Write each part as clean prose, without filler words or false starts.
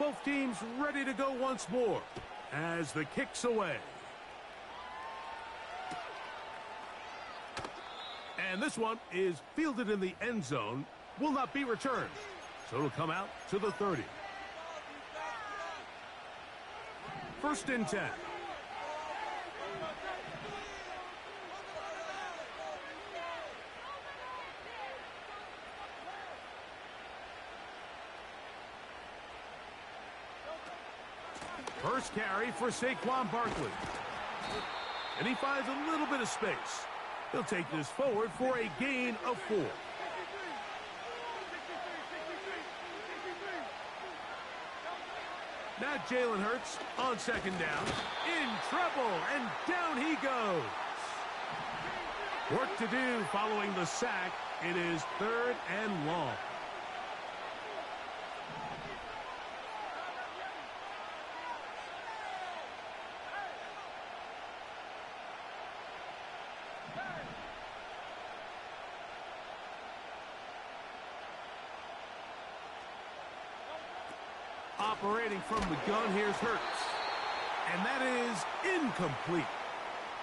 Both teams ready to go once more as the kick's away. And this one is fielded in the end zone, will not be returned. So it'll come out to the 30. 1st and 10. First carry for Saquon Barkley. And he finds a little bit of space. He'll take this forward for a gain of 4. Now Jalen Hurts on 2nd down. In trouble, and down he goes. Work to do following the sack. It is 3rd and long. Operating from the gun, here's Hurts. And that is incomplete.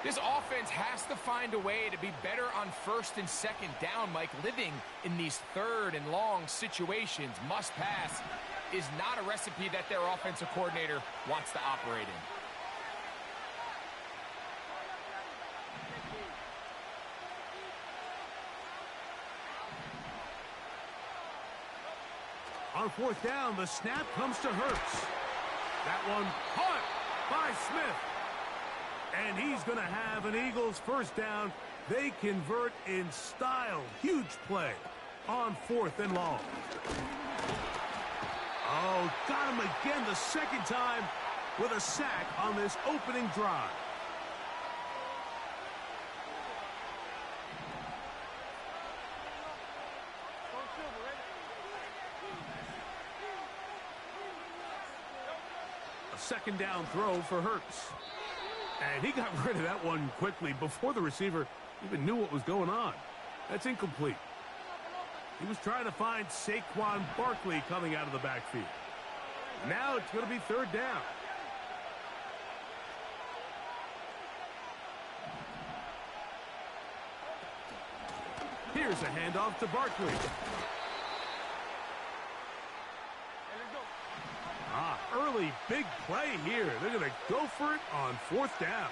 This offense has to find a way to be better on 1st and 2nd down, Mike. Living in these 3rd and long situations, must pass, is not a recipe that their offensive coordinator wants to operate in. On 4th down, the snap comes to Hurts. That one caught by Smith. And he's going to have an Eagles 1st down. They convert in style. Huge play on 4th and long. Oh, got him again the 2nd time with a sack on this opening drive. A 2nd down throw for Hurts. And he got rid of that one quickly before the receiver even knew what was going on. That's incomplete. He was trying to find Saquon Barkley coming out of the backfield. Now it's going to be 3rd down. Here's a handoff to Barkley. Early big play here. They're going to go for it on 4th down.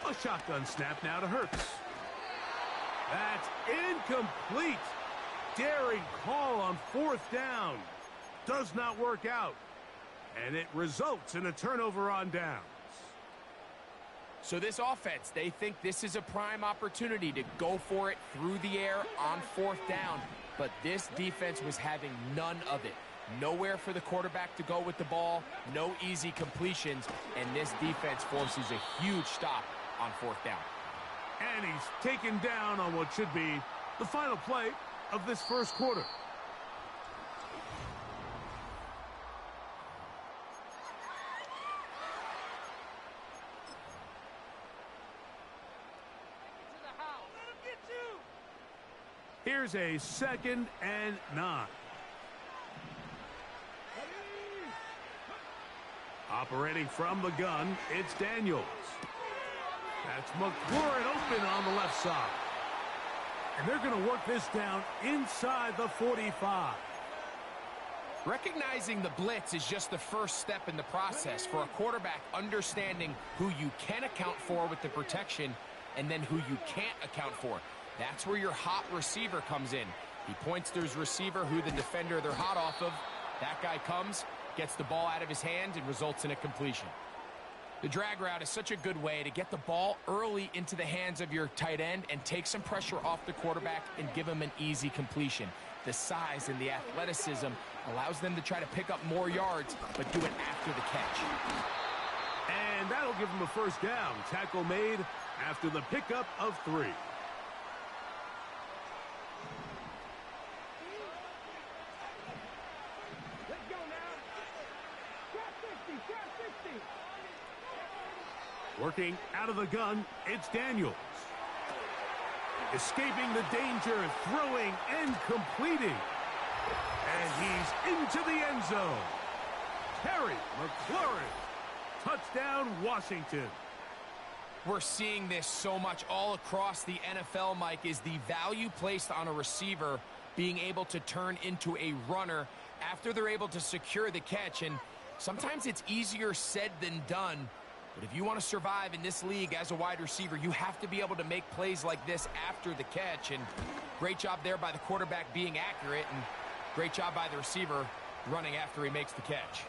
A shotgun snap now to Hurts. That's incomplete. Daring call on 4th down. Does not work out. And it results in a turnover on downs. So this offense, they think this is a prime opportunity to go for it through the air on 4th down. But this defense was having none of it. Nowhere for the quarterback to go with the ball. No easy completions. And this defense forces a huge stop on 4th down. And he's taken down on what should be the final play of this 1st quarter. Here's a 2nd and 9. Operating from the gun, it's Daniels. That's McLaurin open on the left side. And they're going to work this down inside the 45. Recognizing the blitz is just the first step in the process for a quarterback, understanding who you can account for with the protection and then who you can't account for. That's where your hot receiver comes in. He points to his receiver, who the defender they're hot off of. That guy comes, gets the ball out of his hand, and results in a completion. The drag route is such a good way to get the ball early into the hands of your tight end and take some pressure off the quarterback and give him an easy completion. The size and the athleticism allows them to try to pick up more yards, but do it after the catch. And that'll give him a first down. Tackle made after the pickup of 3. Working out of the gun, it's Daniels. Escaping the danger, throwing and completing. And he's into the end zone. Terry McLaurin. Touchdown, Washington. We're seeing this so much all across the NFL, Mike, is the value placed on a receiver being able to turn into a runner after they're able to secure the catch. And sometimes it's easier said than done. But if you want to survive in this league as a wide receiver, you have to be able to make plays like this after the catch. And great job there by the quarterback being accurate, and great job by the receiver running after he makes the catch.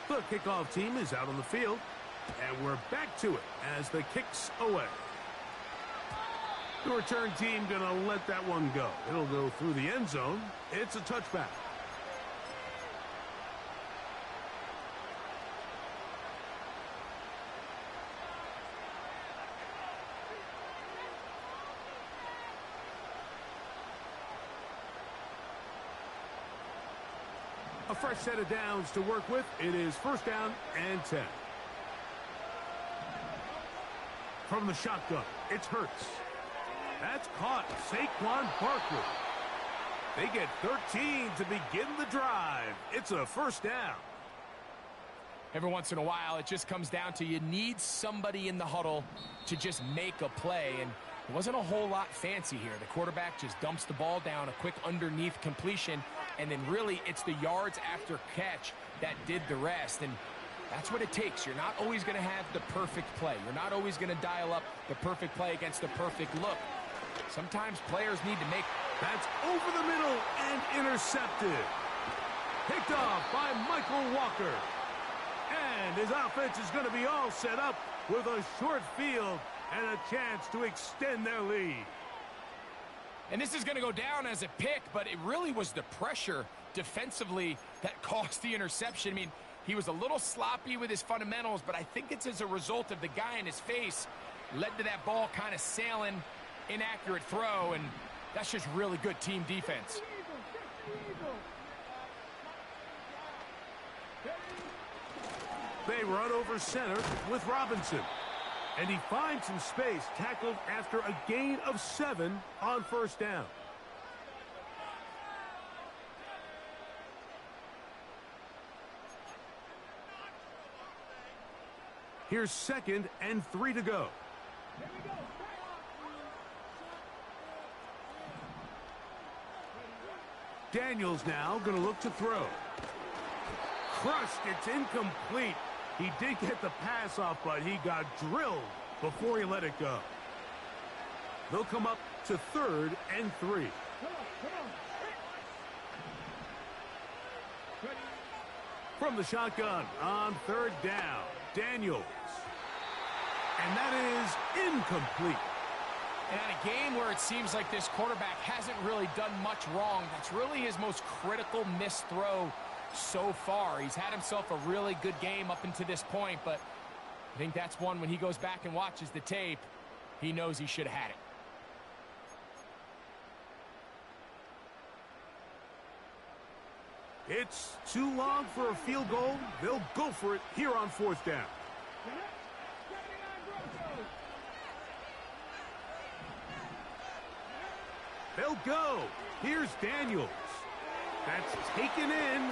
The kickoff team is out on the field, and we're back to it as the kick's away. The return team going to let that one go. It'll go through the end zone. It's a touchback. A fresh set of downs to work with. It is first down and 10. From the shotgun, it's Hurts. That's caught. Saquon Barkley. They get 13 to begin the drive. It's a first down. Every once in a while, it just comes down to you need somebody in the huddle to just make a play. And it wasn't a whole lot fancy here. The quarterback just dumps the ball down, a quick underneath completion, and then really it's the yards after catch that did the rest. And that's what it takes. You're not always going to have the perfect play. You're not always going to dial up the perfect play against the perfect look. Sometimes players need to make... That's over the middle and intercepted. Picked off by Michael Walker. And his offense is going to be all set up with a short field and a chance to extend their lead. And this is going to go down as a pick, but it really was the pressure defensively that caused the interception. I mean, he was a little sloppy with his fundamentals, but I think it's as a result of the guy in his face led to that ball kind of sailing, inaccurate throw, and that's just really good team defense. They run over center with Robinson. And he finds some space, tackled after a gain of 7 on first down. Here's 2nd and 3 to go. Daniels now going to look to throw. Crushed, it's incomplete. He did get the pass off, but he got drilled before he let it go. They'll come up to 3rd and 3. From the shotgun on 3rd down, Daniels. And that is incomplete. And in a game where it seems like this quarterback hasn't really done much wrong, that's really his most critical missed throw so far. He's had himself a really good game up until this point, but I think that's one when he goes back and watches the tape, he knows he should have had it. It's too long for a field goal. They'll go for it here on 4th down. They'll go. Here's Daniels. That's taken in.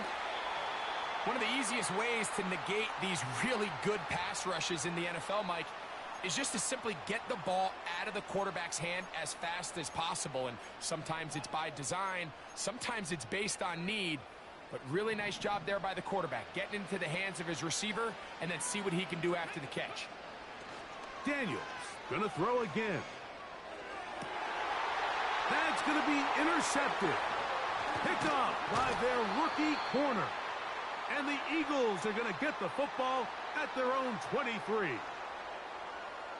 One of the easiest ways to negate these really good pass rushes in the NFL, Mike, is just to simply get the ball out of the quarterback's hand as fast as possible. And sometimes it's by design, sometimes it's based on need. But really nice job there by the quarterback, getting into the hands of his receiver and then see what he can do after the catch. Daniels going to throw again. That's going to be intercepted. Picked off by their rookie corner. And the Eagles are going to get the football at their own 23.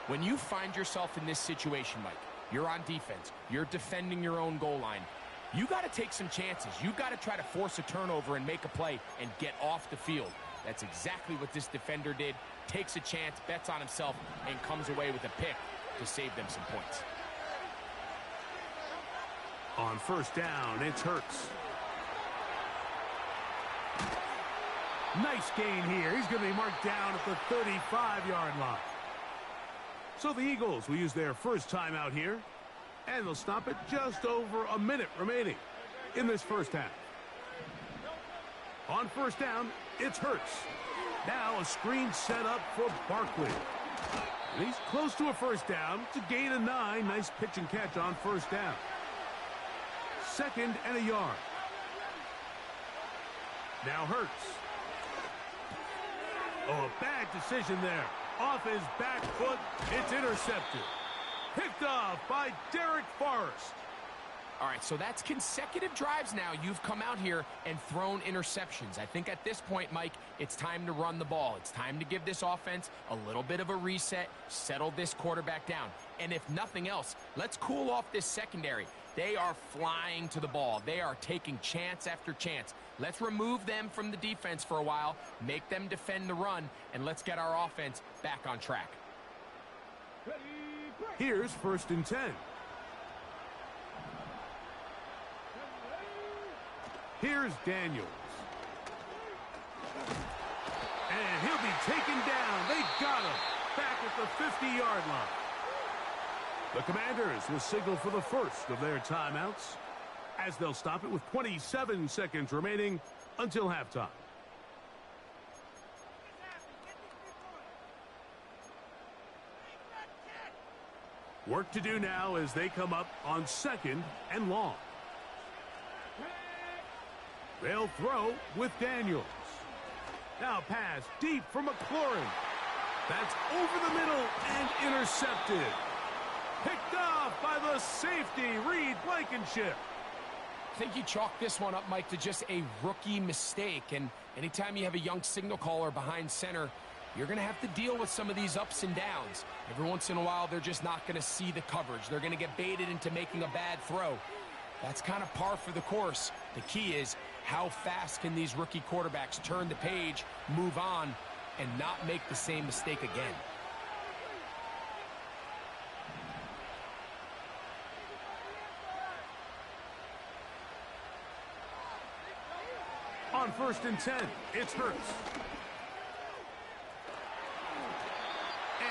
When you find yourself in this situation, Mike, you're on defense, you're defending your own goal line, you got to take some chances. You got to try to force a turnover and make a play and get off the field. That's exactly what this defender did. Takes a chance, bets on himself, and comes away with a pick to save them some points. On first down, it's Hurts. Nice gain here. He's going to be marked down at the 35-yard line. So the Eagles will use their first timeout here, and they'll stop it just over a minute remaining in this first half. On first down, it's Hurts. Now a screen set up for Barkley. And he's close to a first down. It's a gain of 9. Nice pitch and catch on first down. 2nd and a yard. Now Hurts. Oh, a bad decision there. Off his back foot, it's intercepted. Picked off by Derek Forrest. All right, so that's consecutive drives now. You've come out here and thrown interceptions. I think at this point, Mike, it's time to run the ball. It's time to give this offense a little bit of a reset, settle this quarterback down. And if nothing else, let's cool off this secondary. They are flying to the ball. They are taking chance after chance. Let's remove them from the defense for a while, make them defend the run, and let's get our offense back on track. Here's 1st and 10. Here's Daniels. And he'll be taken down. They got him back at the 50-yard line. The Commanders will signal for the first of their timeouts as they'll stop it with 27 seconds remaining until halftime. Work to do now as they come up on 2nd and long. They'll throw with Daniels. Now pass deep for McLaurin. That's over the middle and intercepted. Picked off by the safety, Reed Blankenship. I think you chalk this one up, Mike, to just a rookie mistake. And anytime you have a young signal caller behind center, you're going to have to deal with some of these ups and downs. Every once in a while, they're just not going to see the coverage. They're going to get baited into making a bad throw. That's kind of par for the course. The key is how fast can these rookie quarterbacks turn the page, move on, and not make the same mistake again. On 1st and 10, it's Hurts.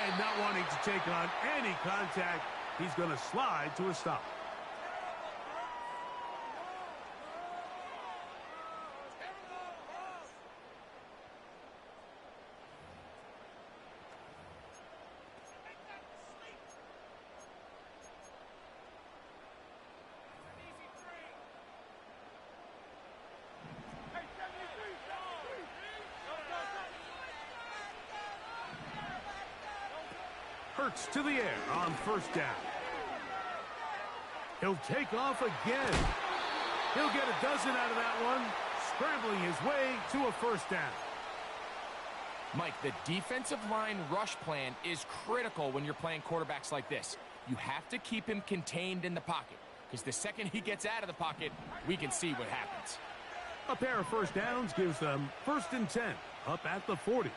And not wanting to take on any contact, he's going to slide to a stop. Hurts to the air on first down. He'll take off again. He'll get a dozen out of that one, scrambling his way to a first down. Mike, the defensive line rush plan is critical when you're playing quarterbacks like this. You have to keep him contained in the pocket, because the second he gets out of the pocket, we can see what happens. A pair of first downs gives them 1st and 10, up at the 40.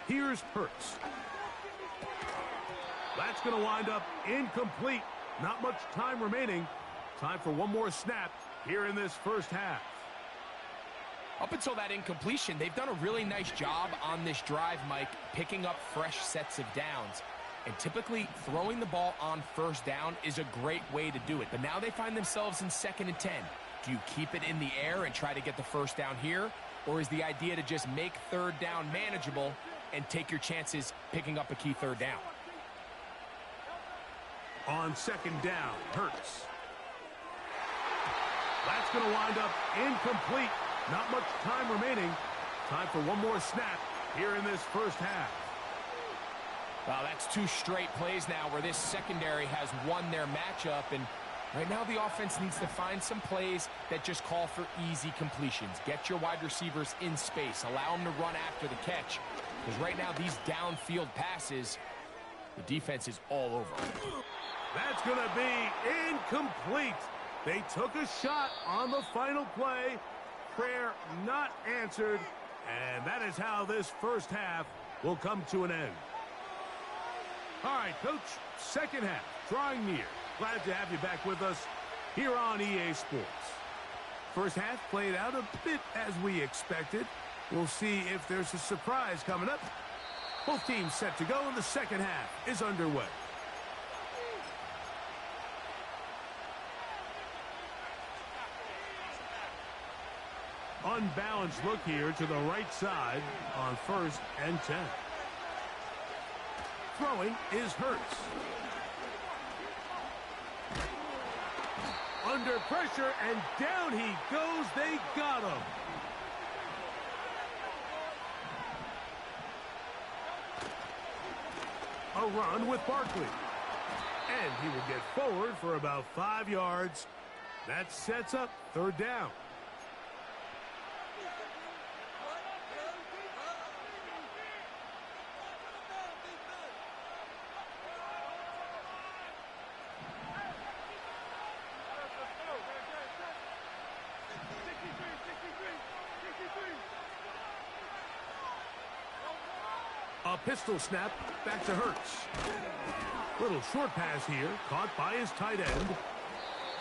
Here's Hurts. That's going to wind up incomplete. Not much time remaining. Time for one more snap here in this first half. Up until that incompletion, they've done a really nice job on this drive, Mike, picking up fresh sets of downs. And typically, throwing the ball on first down is a great way to do it. But now they find themselves in 2nd and 10. Do you keep it in the air and try to get the first down here? Or is the idea to just make 3rd down manageable and take your chances picking up a key 3rd down? On 2nd down, Hurts. That's going to wind up incomplete. Not much time remaining. Time for one more snap here in this first half. Well, that's 2 straight plays now where this secondary has won their matchup, and Right now, the offense needs to find some plays that just call for easy completions. Get your wide receivers in space. Allow them to run after the catch. Because right now, these downfield passes, the defense is all over. That's going to be incomplete. They took a shot on the final play. Prayer not answered. And that is how this first half will come to an end. All right, Coach, second half, drawing near. Glad to have you back with us here on EA Sports. First half played out a bit as we expected. We'll see if there's a surprise coming up. Both teams set to go, and the second half is underway. Unbalanced look here to the right side on 1st and 10. Throwing is Hurts. Under pressure, and down he goes. They got him. A run with Barkley. And he will get forward for about 5 yards. That sets up 3rd down. A pistol snap back to Hurts. Little short pass here, caught by his tight end.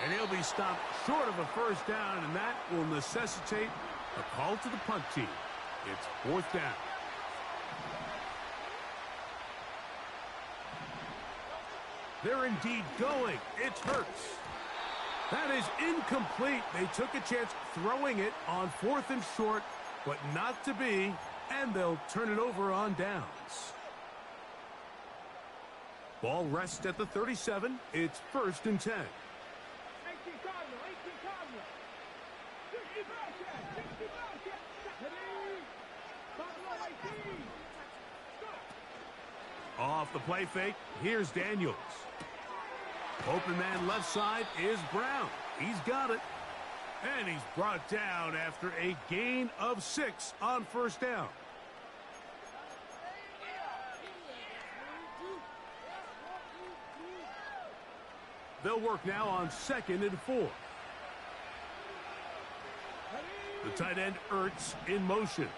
And he'll be stopped short of a 1st down, and that will necessitate a call to the punt team. It's 4th down. They're indeed going. It's Hurts. That is incomplete. They took a chance throwing it on 4th and short, but not to be. And they'll turn it over on downs. Ball rests at the 37. It's 1st and 10. Off the play fake, here's Daniels. Open man left side is Brown. He's got it. And he's brought down after a gain of 6 on 1st down. They'll work now on 2nd and 4. The tight end Ertz in motion.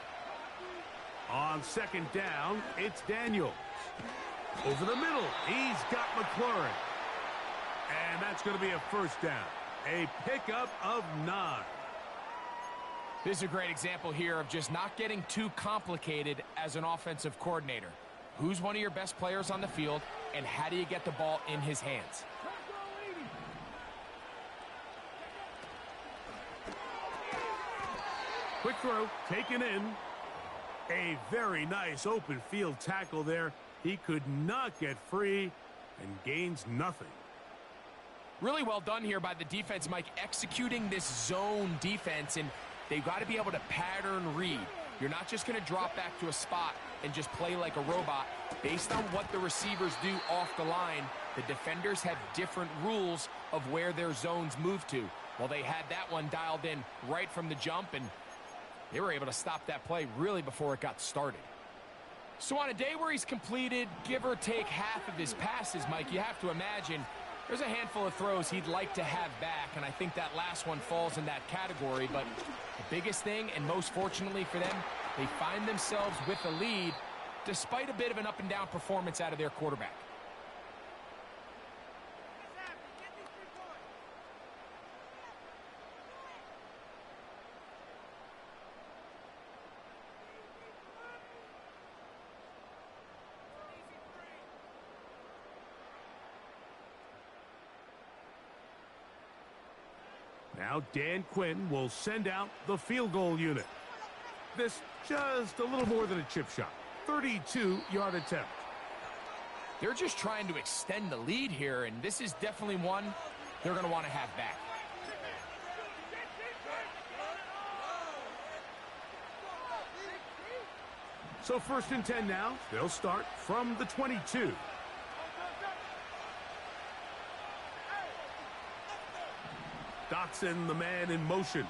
On 2nd down, it's Daniels. Over the middle, he's got McLaurin. And that's going to be a 1st down. A pickup of 9. This is a great example here of just not getting too complicated as an offensive coordinator. Who's one of your best players on the field, and how do you get the ball in his hands? Quick throw, taken in. A very nice open field tackle there. He could not get free and gains nothing. Really well done here by the defense, Mike, executing this zone defense, and they've got to be able to pattern read. You're not just going to drop back to a spot and just play like a robot. Based on what the receivers do off the line, the defenders have different rules of where their zones move to. Well, they had that one dialed in right from the jump, and they were able to stop that play really before it got started. So on a day where he's completed, give or take half of his passes, Mike, you have to imagine there's a handful of throws he'd like to have back, and I think that last one falls in that category. But the biggest thing, and most fortunately for them, they find themselves with a lead despite a bit of an up-and-down performance out of their quarterback. Now Dan Quinn will send out the field goal unit. This just a little more than a chip shot. 32-yard attempt. They're just trying to extend the lead here, and this is definitely one they're going to want to have back. So 1st and 10 now. They'll start from the 22. Dotson, the man in motion.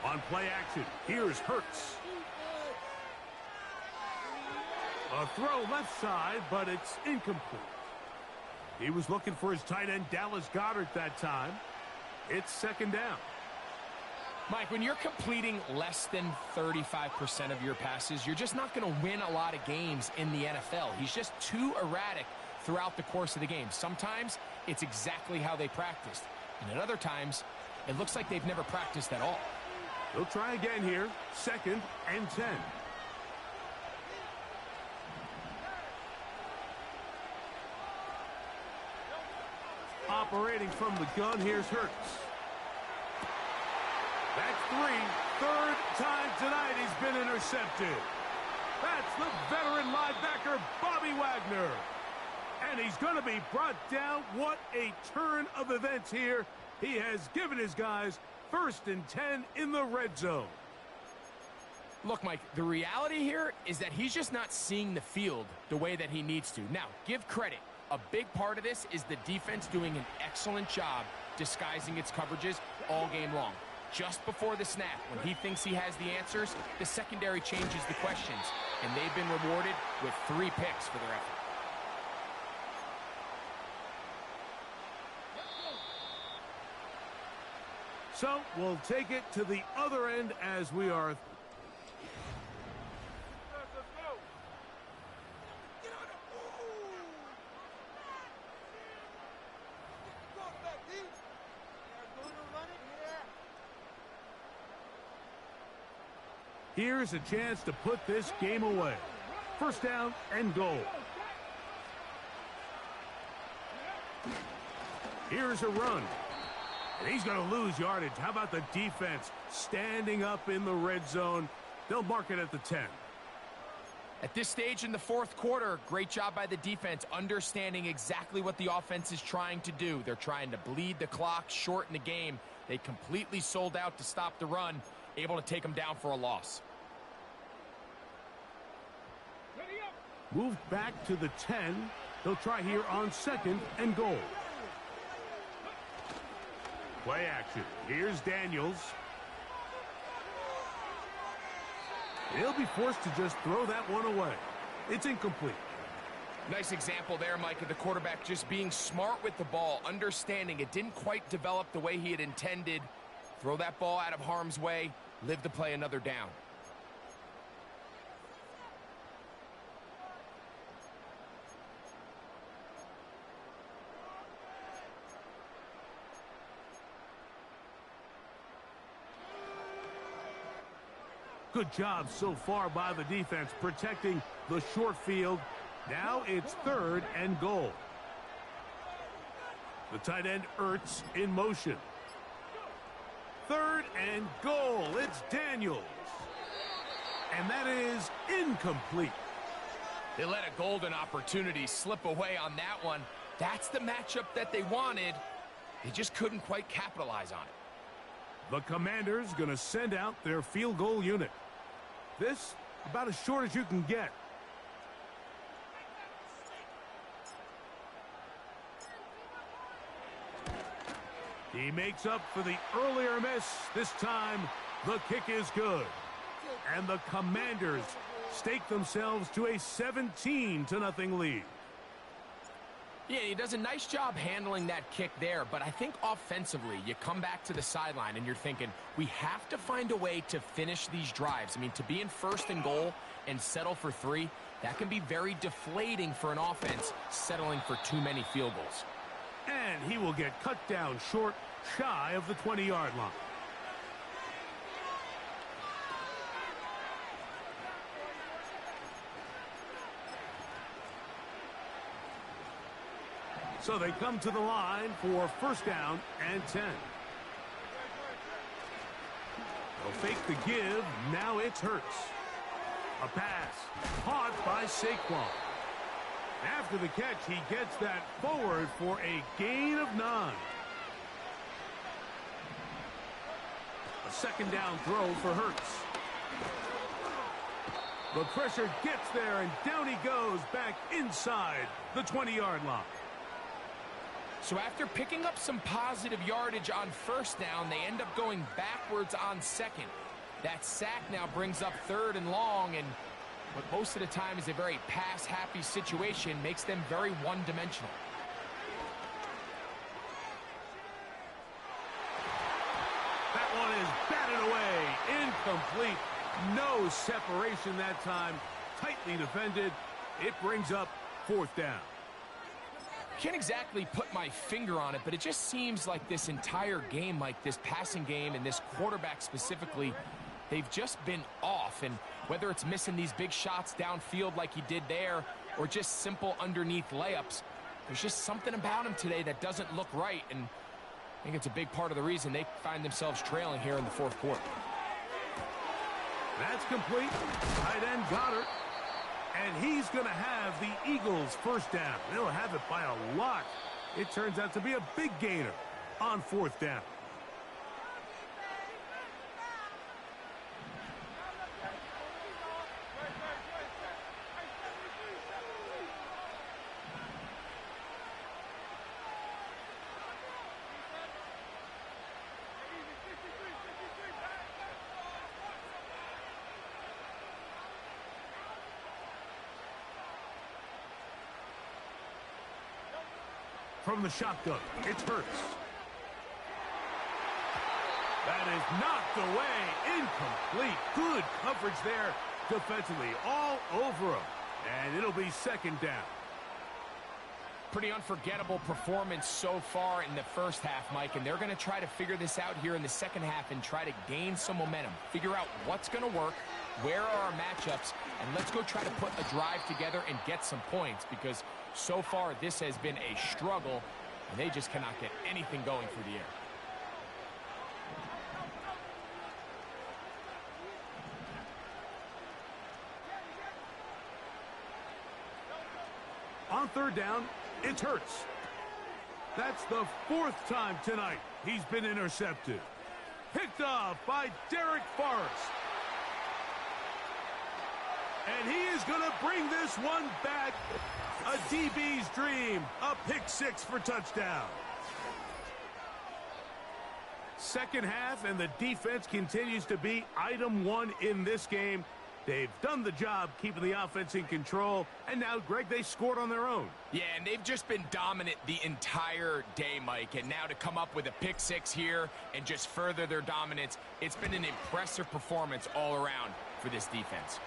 On play action, here's Hurts. A throw left side, but it's incomplete. He was looking for his tight end, Dallas Goedert, that time. It's second down. Mike, when you're completing less than 35% of your passes, you're just not going to win a lot of games in the NFL. He's just too erratic throughout the course of the game. Sometimes it's exactly how they practiced. And at other times, it looks like they've never practiced at all. They'll try again here. 2nd and 10. Operating from the gun, here's Hurts. That's 3. Third time tonight he's been intercepted. That's the veteran linebacker, Bobby Wagner. And he's going to be brought down. What a turn of events here. He has given his guys 1st and 10 in the red zone. Look, Mike, the reality here is that he's just not seeing the field the way that he needs to. Now, give credit. A big part of this is the defense doing an excellent job disguising its coverages all game long. Just before the snap, when he thinks he has the answers, the secondary changes the questions, and they've been rewarded with 3 picks for their effort. So we'll take it to the other end as we are. Here's a chance to put this game away. 1st down and goal. Here's a run. And he's going to lose yardage. How about the defense standing up in the red zone? They'll mark it at the 10. At this stage in the 4th quarter, great job by the defense, understanding exactly what the offense is trying to do. They're trying to bleed the clock, shorten the game. They completely sold out to stop the run, able to take them down for a loss. Moved back to the 10. They'll try here on 2nd and goal. Play action. Here's Daniels. He'll be forced to just throw that one away. It's incomplete. Nice example there, Mike, of the quarterback just being smart with the ball, understanding it didn't quite develop the way he had intended. Throw that ball out of harm's way, live to play another down. Good job so far by the defense protecting the short field. Now it's 3rd and goal. The tight end Ertz in motion. 3rd and goal. It's Daniels. And that is incomplete. They let a golden opportunity slip away on that one. That's the matchup that they wanted. They just couldn't quite capitalize on it. The Commanders going to send out their field goal unit. This about as short as you can get. He makes up for the earlier miss. This time, the kick is good. And the Commanders stake themselves to a 17-0 lead. Yeah, he does a nice job handling that kick there, but I think offensively, you come back to the sideline and you're thinking, we have to find a way to finish these drives. I mean, to be in 1st and goal and settle for 3, that can be very deflating for an offense settling for too many field goals. And he will get cut down short, shy of the 20-yard line. So they come to the line for 1st down and 10. They'll fake the give. Now it's Hurts. A pass caught by Saquon. After the catch, he gets that forward for a gain of 9. A 2nd down throw for Hurts. The pressure gets there, and down he goes back inside the 20-yard line. So after picking up some positive yardage on first down, they end up going backwards on second. That sack now brings up 3rd and long, and what most of the time is a very pass-happy situation makes them very one-dimensional. That one is batted away. Incomplete. No separation that time. Tightly defended. It brings up 4th down. Can't exactly put my finger on it, but it just seems like this entire game, like this passing game and this quarterback specifically, they've just been off. And whether it's missing these big shots downfield like he did there or just simple underneath layups, there's just something about him today that doesn't look right. And I think it's a big part of the reason they find themselves trailing here in the 4th quarter. That's complete. Tight end Goddard. And he's going to have the Eagles' first down. They'll have it by a lot. It turns out to be a big gainer on 4th down. From the shotgun, it's Hurts. That is knocked away. Incomplete. Good coverage there defensively. All over him. And it'll be 2nd down. Pretty unforgettable performance so far in the first half, Mike, and they're going to try to figure this out here in the second half and try to gain some momentum. Figure out what's going to work, where are our matchups, and let's go try to put a drive together and get some points, because so far this has been a struggle, and they just cannot get anything going through the air. On 3rd down, it's Hurts. That's the 4th time tonight he's been intercepted. Picked off by Derek Forrest. And he is going to bring this one back. A DB's dream. A pick-6 for touchdown. Second half, and the defense continues to be item 1 in this game. They've done the job keeping the offense in control, and now, Greg, they scored on their own. Yeah, and they've just been dominant the entire day, Mike, and now to come up with a pick-6 here and just further their dominance, it's been an impressive performance all around for this defense.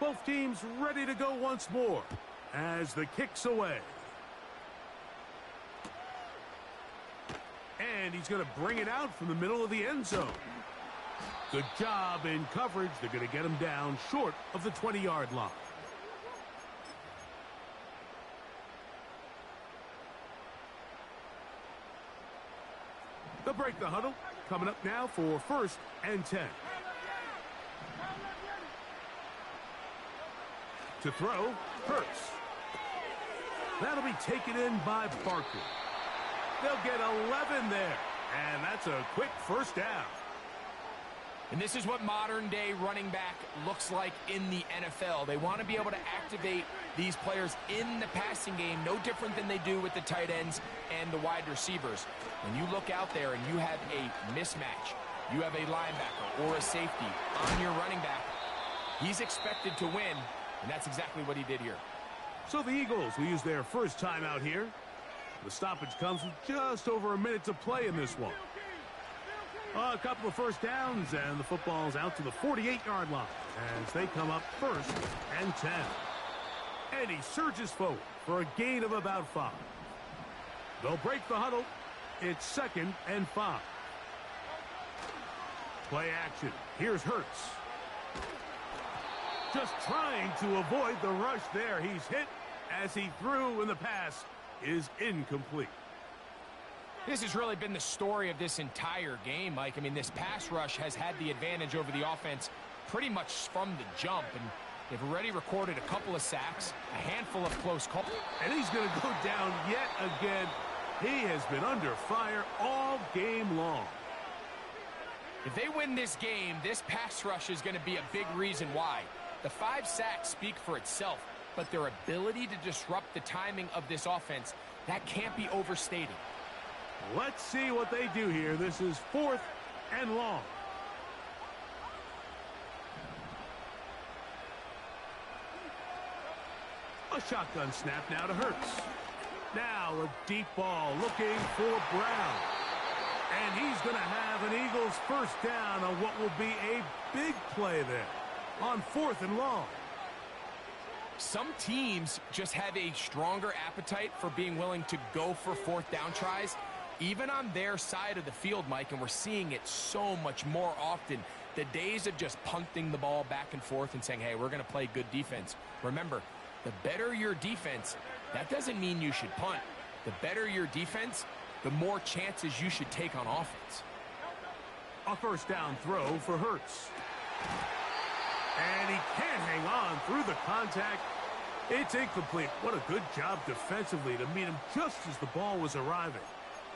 Both teams ready to go once more as the kick's away. And he's going to bring it out from the middle of the end zone. Good job in coverage. They're going to get him down short of the 20-yard line. They'll break the huddle. Coming up now for 1st and 10. To throw, Hurts. That'll be taken in by Barkley. They'll get 11 there, and that's a quick first down. And this is what modern-day running back looks like in the NFL. They want to be able to activate these players in the passing game, no different than they do with the tight ends and the wide receivers. When you look out there and you have a mismatch, you have a linebacker or a safety on your running back, he's expected to win, and that's exactly what he did here. So the Eagles will use their first time out here. The stoppage comes with just over a minute to play in this one. A couple of first downs, and the football's out to the 48-yard line as they come up 1st and 10. And he surges forward for a gain of about 5. They'll break the huddle. It's 2nd and 5. Play action. Here's Hurts. Just trying to avoid the rush there. He's hit as he threw, and the pass is incomplete. This has really been the story of this entire game, Mike. I mean, this pass rush has had the advantage over the offense pretty much from the jump, and they've already recorded a couple of sacks, a handful of close calls. And he's going to go down yet again. He has been under fire all game long. If they win this game, this pass rush is going to be a big reason why. The 5 sacks speak for itself, but their ability to disrupt the timing of this offense, that can't be overstated. Let's see what they do here. This is 4th and long. A shotgun snap now to Hurts. Now a deep ball looking for Brown. And he's going to have an Eagles first down on what will be a big play there on 4th and long. Some teams just have a stronger appetite for being willing to go for 4th down tries, even on their side of the field, Mike, and we're seeing it so much more often. The days of just punting the ball back and forth and saying, hey, we're going to play good defense. Remember, the better your defense, that doesn't mean you should punt. The better your defense, the more chances you should take on offense. A first down throw for Hurts. And he can't hang on through the contact. It's incomplete. What a good job defensively to meet him just as the ball was arriving.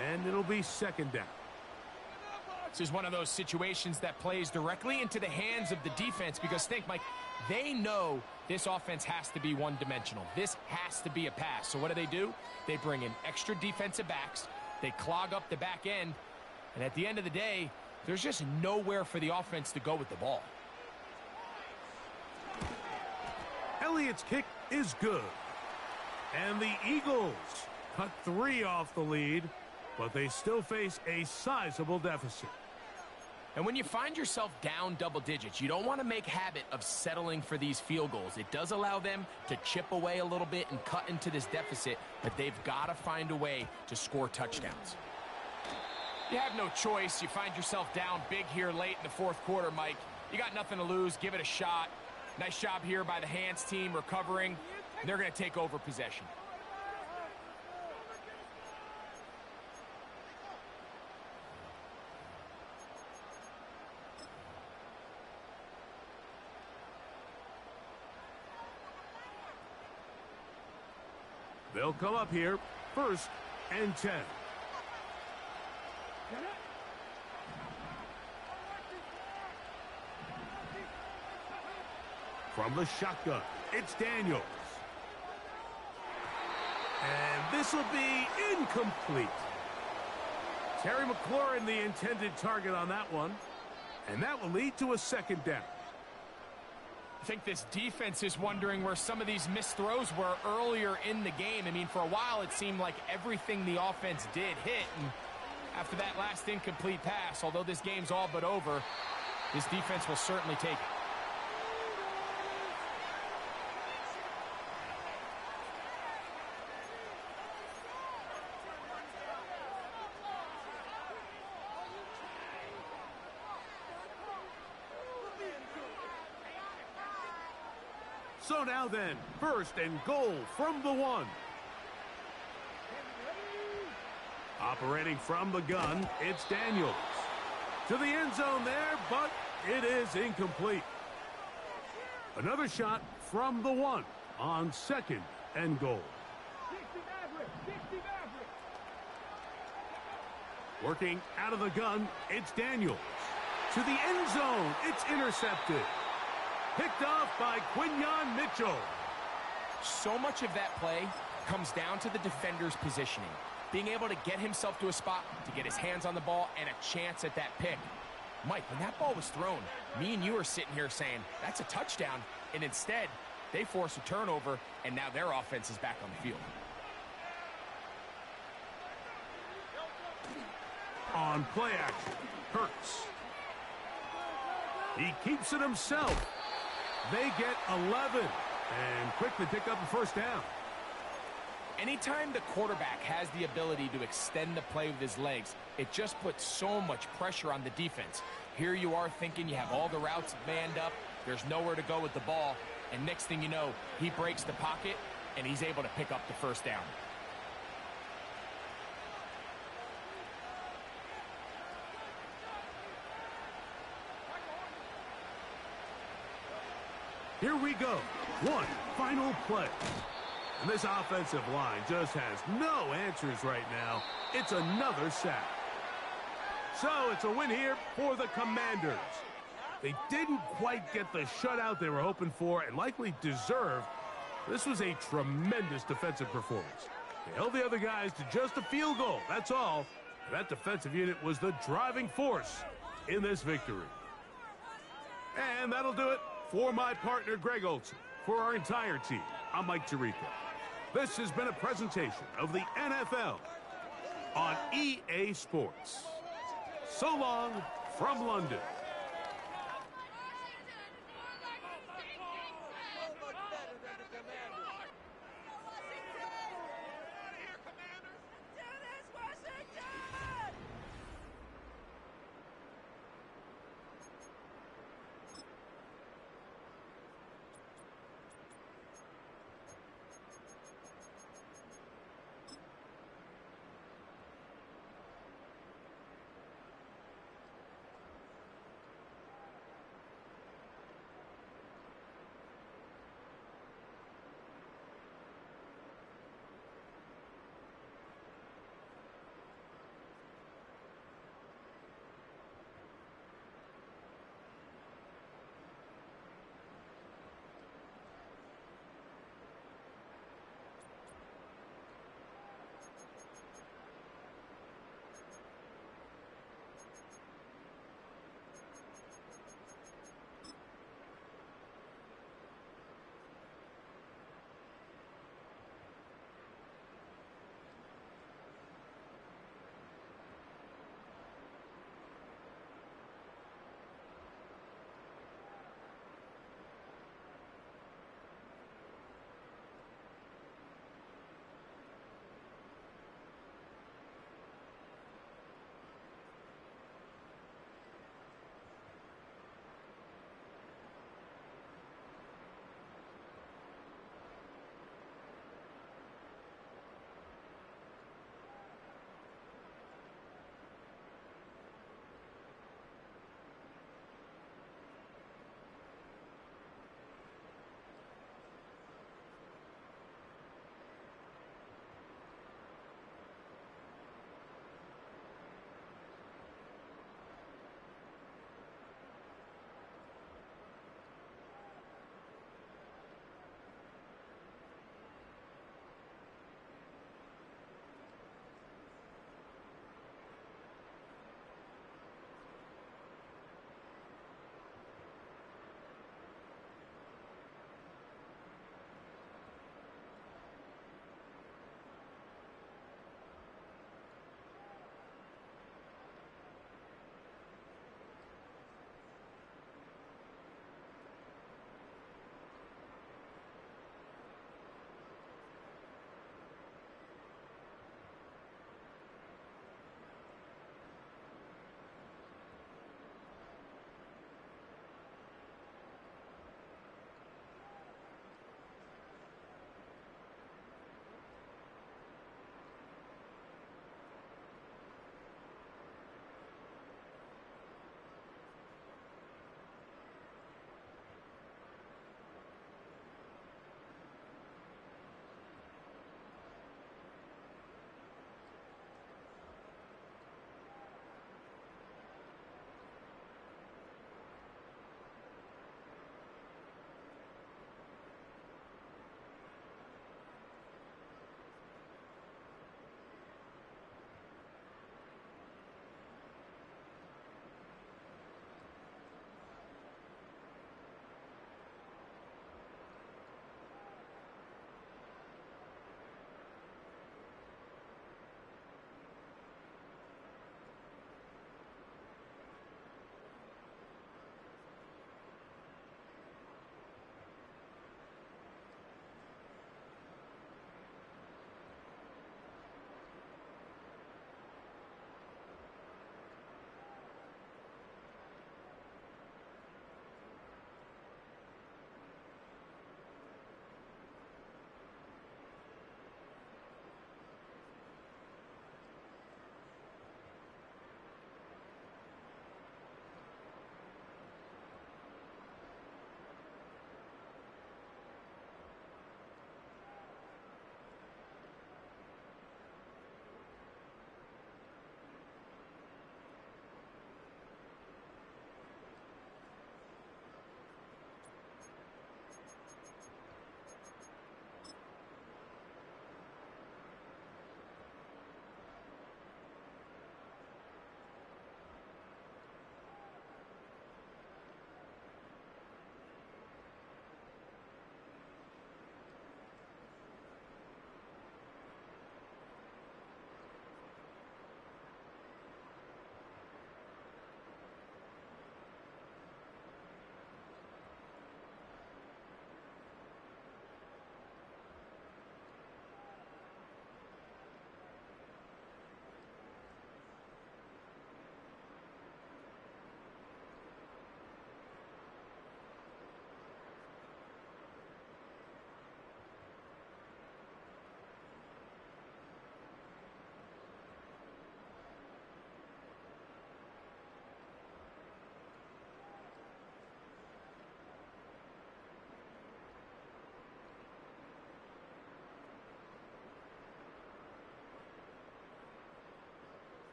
And it'll be 2nd down. This is one of those situations that plays directly into the hands of the defense because think, Mike, they know this offense has to be one-dimensional. This has to be a pass. So what do? They bring in extra defensive backs. They clog up the back end. And at the end of the day, there's just nowhere for the offense to go with the ball. Elliott's kick is good. And the Eagles cut 3 off the lead, but they still face a sizable deficit. And when you find yourself down double digits, you don't want to make habit of settling for these field goals. It does allow them to chip away a little bit and cut into this deficit, but they've got to find a way to score touchdowns. You have no choice. You find yourself down big here late in the 4th quarter, Mike. You got nothing to lose. Give it a shot. Nice job here by the hands team recovering. They're going to take over possession. They'll come up here, 1st and 10. From the shotgun, it's Daniels. And this will be incomplete. Terry McLaurin, the intended target on that one. And that will lead to a 2nd down. I think this defense is wondering where some of these missed throws were earlier in the game. I mean, for a while, it seemed like everything the offense did hit. And after that last incomplete pass, although this game's all but over, this defense will certainly take it. So now then, 1st and goal from the 1. Operating from the gun, it's Daniels. To the end zone there, but it is incomplete. Another shot from the 1 on 2nd and goal. Working out of the gun, it's Daniels. To the end zone, it's intercepted. Picked off by Quinyon Mitchell. So much of that play comes down to the defender's positioning. Being able to get himself to a spot, to get his hands on the ball, and a chance at that pick. Mike, when that ball was thrown, me and you are sitting here saying, that's a touchdown. And instead, they force a turnover, and now their offense is back on the field. On play action, Hurts. He keeps it himself. They get 11 and quickly pick up a 1st down. Anytime the quarterback has the ability to extend the play with his legs, it just puts so much pressure on the defense. Here you are thinking you have all the routes manned up, there's nowhere to go with the ball, and next thing you know, he breaks the pocket, and he's able to pick up the 1st down. Here we go. One final play. And this offensive line just has no answers right now. It's another sack. So it's a win here for the Commanders. They didn't quite get the shutout they were hoping for and likely deserved. This was a tremendous defensive performance. They held the other guys to just a field goal, that's all. And that defensive unit was the driving force in this victory. And that'll do it for my partner, Greg Olson. For our entire team, I'm Mike Tirico. This has been a presentation of the NFL on EA Sports. So long from London.